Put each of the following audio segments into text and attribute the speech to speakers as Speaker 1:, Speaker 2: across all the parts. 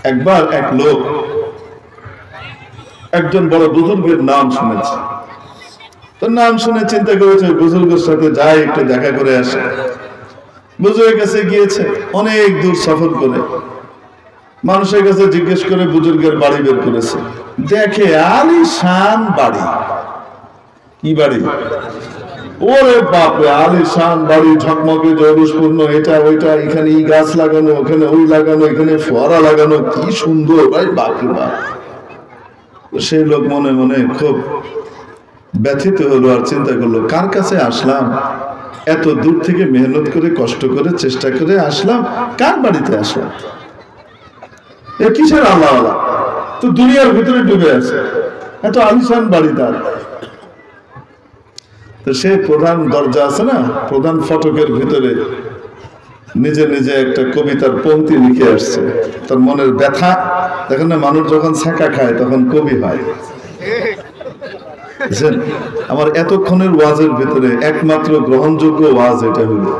Speaker 1: একবার এক লোক একজন বড় বুজুর্গের নাম শুনেছে, তো নাম শুনে চিন্তা করেছে বুজুর্গের সাথে যাই একটু দেখা করে আসে। বুজুর্গের কাছে গিয়েছে, অনেক দূর সফর করে মানুষের কাছে জিজ্ঞেস করে বুজুর্গের বাড়ি বের করেছে। দেখে আলিশান বাড়ি। কি বাড়ি? ওরে বাপরে, আলিশান বাড়ি, ঝকমকে জৌলুসপূর্ণ, এটা ওইটা, এখানে এই গাছ লাগানো, ওখানে ওই লাগানো, এখানে ফোয়ারা লাগানো, কি সুন্দর ভাই, বাপরে বাপ। সেই লোক মনে মনে খুব ব্যথিত হলো, আর চিন্তা করলো কার কাছে আসলাম, এত দূর থেকে মেহনত করে কষ্ট করে চেষ্টা করে আসলাম, কার বাড়িতে আসলাম, এ কিসের আল্লাহ আল্লাহ, তো দুনিয়ার ভিতরে ডুবে আছে, এত আলিশান বাড়ি তার। তো সে প্রধান দরজা আছে না, প্রধান ফটকের ভিতরে নিজে নিজে একটা কবিতার পংক্তি লিখে আসছে, তার মনের ব্যথা। দেখেন না, মানুষ যখন ছ্যাঁকা খায় তখন কবি হয়। আমার এতক্ষণের ওয়াজের ভিতরে একমাত্র গ্রহণযোগ্য ওয়াজ এটা হলো।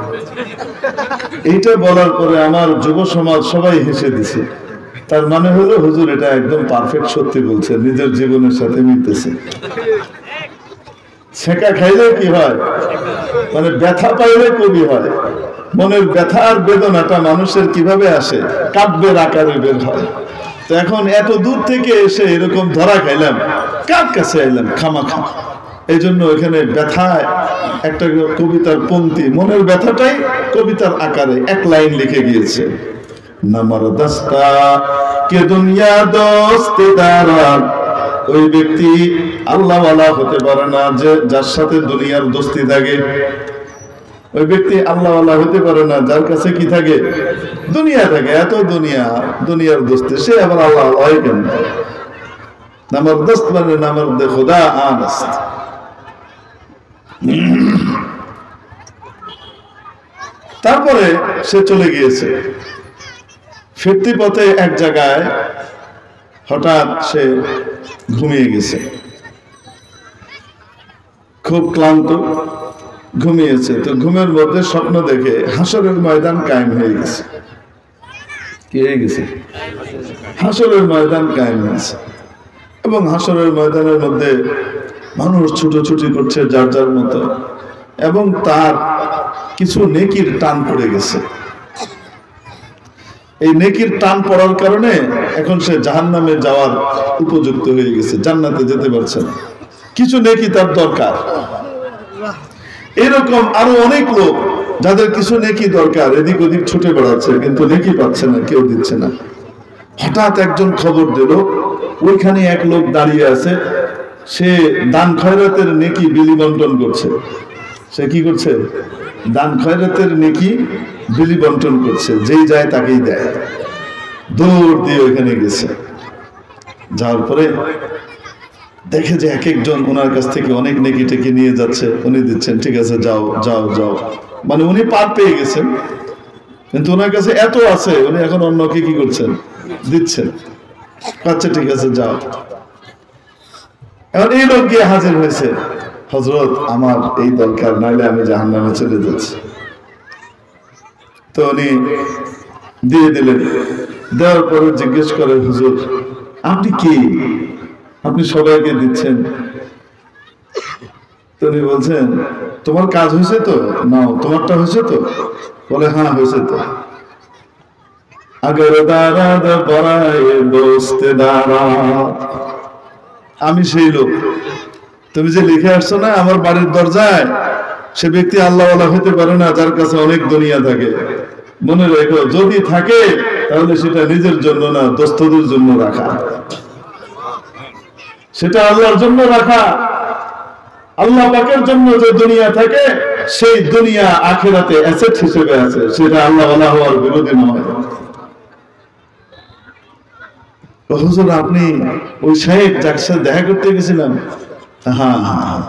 Speaker 1: এইটা বলার পরে আমার যুব সমাজ সবাই হেসে দিছে। তার মানে হলো হুজুর এটা একদম পারফেক্ট সত্যি বলছে, নিজের জীবনের সাথে মিলতেছে। ছেঁকা খাইলে কি হয়, মানে ব্যথা পাইলে কবি হয়। মনের ব্যথা আর বেদনাটা মানুষের কিভাবে আসে, কাব্যের আকারে বের হয়। তো এখন এত দূর থেকে এসে এরকম ধরা খাইলাম, কার কাছে আইলাম খামাখা। এই জন্য এখানে ব্যথায় একটা কবিতার পংক্তি, মনের ব্যথাটাই কবিতার আকারে এক লাইন লিখে গিয়েছে। নামার দাস্তা কে দুনিয়া দোস্তে দারা, ওই ব্যক্তি আল্লাহওয়ালা হতে পারে না যে যার সাথে দুনিয়ার দোস্তি থাকে। ওই ব্যক্তি আল্লাহওয়ালা হতে পারে না যার কাছে কি থাকে, দুনিয়া থাকে। এত দুনিয়া, দুনিয়ার দোস্তি, সে আবার আল্লাহ হয় কেন? নামার দোস্ত মানে নামার দে খুদা আনস্ত। তারপরে সে চলে গিয়েছে। ফিরতি পথে এক জায়গায় হঠাৎ সে ঘুমিয়ে গেছে, খুব ক্লান্ত, ঘুমিয়েছে। তো ঘুমের মধ্যে স্বপ্ন দেখে হাসরের ময়দান কায়েম হয়ে গেছে। কি হয়ে গেছে? হাসরের ময়দান কায়েম হয়েছে, এবং হাসরের ময়দানের মধ্যে মানুষ ছুটোছুটি করছে যার যার মতো, এবং তার কিছু নেকির টান পড়ে গেছে। এই নেকির টান পড়ার কারণে এখন সে জাহান্নামে যাওয়ার উপযুক্ত হয়ে গেছে, জান্নাতে যেতে পারছে না। কিছু নেকি তার দরকার। এরকম আরো অনেক লোক যাদের কিছু নেকি দরকার, এদিক ওদিক ছুটে বেড়াচ্ছে, কিন্তু নেকি পাচ্ছে না, কেউ দিচ্ছে না। হঠাৎ একজন খবর দিল, ওইখানে এক লোক দাঁড়িয়ে আছে, সে দান খয়রাতের নেকি বিলি বন্টন করছে। সে কি করছে? দান খয়রাতের নেকি বিলি বন্টন করছে, যেই যায় তাকেই দেয়। দৌড় দিয়ে ওইখানে গেছে। যাওয়ার পরে দেখে যে এক একজন ওনার কাছ থেকে অনেক নেকি টেকি নিয়ে যাচ্ছে, উনি দিচ্ছেন, ঠিক আছে যাও যাও যাও, মানে উনি পার পেয়ে গেছেন, কিন্তু ওনার কাছে এত আছে, উনি এখন অন্যকে কি করছেন, দিচ্ছেন। আচ্ছা ঠিক আছে যাও। এখন এই লোক গিয়ে হাজির হয়েছে, হযরত আমার এই দরকার, নাইলে আমি জাহান্নামে চলে যাচ্ছি। তো উনি দিয়ে দিলেন। দেওয়ার পরে জিজ্ঞেস করে, হুজুর আপনি কি, আপনি সবাইকে দিচ্ছেন? তো উনি বলছেন, তোমার কাজ হয়েছে তো, নাও, তোমারটা হয়েছে তো? বলে হ্যাঁ হয়েছে তো। আগর দারাদ বড়ায় দোস্তে দারা, আমি সেই লোক। তুমি যে লিখে আসছো না আমার বাড়ির দরজায়, সে ব্যক্তি আল্লাহওয়ালা হতে পারে না যার কাছে অনেক দুনিয়া থাকে। মনে রেখো, যদি থাকে তাহলে সেটা নিজের জন্য না, দোস্তদের জন্য রাখা। সেটা আল্লাহর জন্য রাখা। আল্লাহ পাকের জন্য যে দুনিয়া থাকে, সেই দুনিয়া আখিরাতে অ্যাসেট হিসেবে আছে, সেটা আল্লাহওয়ালা হওয়ার বিরোধী নয়। হুজুর আপনি ওই শেখ যার সাথে দেখা করতে গেছিলাম? হ্যাঁ হ্যাঁ।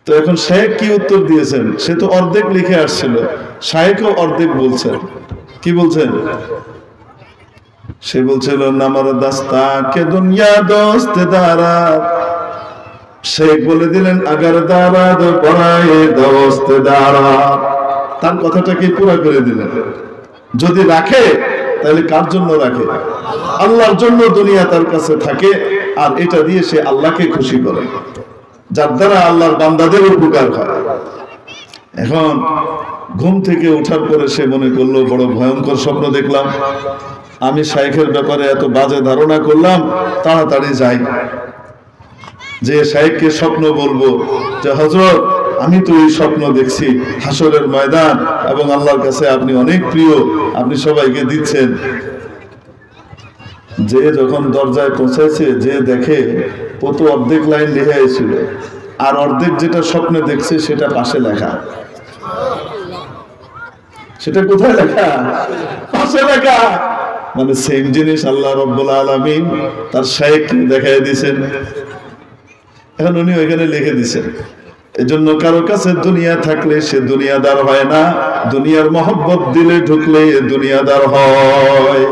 Speaker 1: তো এখন শেখ কি উত্তর দিয়েছেন? সে তো অর্ধেক লিখে আসছিল, শেখও অর্ধেক বলছেন। কি বলছেন? সে বলছিল নামার দাস্তা কে দুনিয়া দোস্ত দারা। শেখ বলে দিলেন আগার দারাদ পড়ায় দোস্ত দারা। তার কথাটাকে পুরো করে দিলেন। যদি রাখে তাহলে কার জন্য রাখে? আল্লাহর জন্য দুনিয়া তার কাছে থাকে, আর এটা দিয়ে সে আল্লাহকে খুশি করে, যার দ্বারা আল্লাহর বান্দাদের উপকার হয়। এখন ঘুম থেকে ওঠার পরে সে মনে করলো বড় ভয়ঙ্কর স্বপ্ন দেখলাম, আমি শাইখের ব্যাপারে এত বাজে ধারণা করলাম, তাড়াতাড়ি যাই, যে শাইখকে স্বপ্ন বলবো যে হযরত আমি তো এই স্বপ্ন দেখছি হাসরের ময়দান এবং আল্লাহর কাছে আপনি অনেক প্রিয়, আপনি সবাইকে দিচ্ছেন। যে যখন দরজায় পৌঁছাইছে, যে দেখে ও তো অর্ধেক লাইন লিখে ছিল, আর অর্ধেক যেটা স্বপ্নে দেখছে সেটা পাশে লেখা। সেটা কোথায় লেখা? পাশে লেখা। মানে সেম জিনিস আল্লাহ রাব্বুল আলামিন তার শাইখকে দেখাই দিয়েছেন। এখন উনি ওইখানে লিখে দিয়েছেন। এজন্য কারো কাছে দুনিয়া থাকলে সে দুনিয়াদার হয় না, দুনিয়ার মহব্বত দিলে ঢুকলে দুনিয়াদার হয়।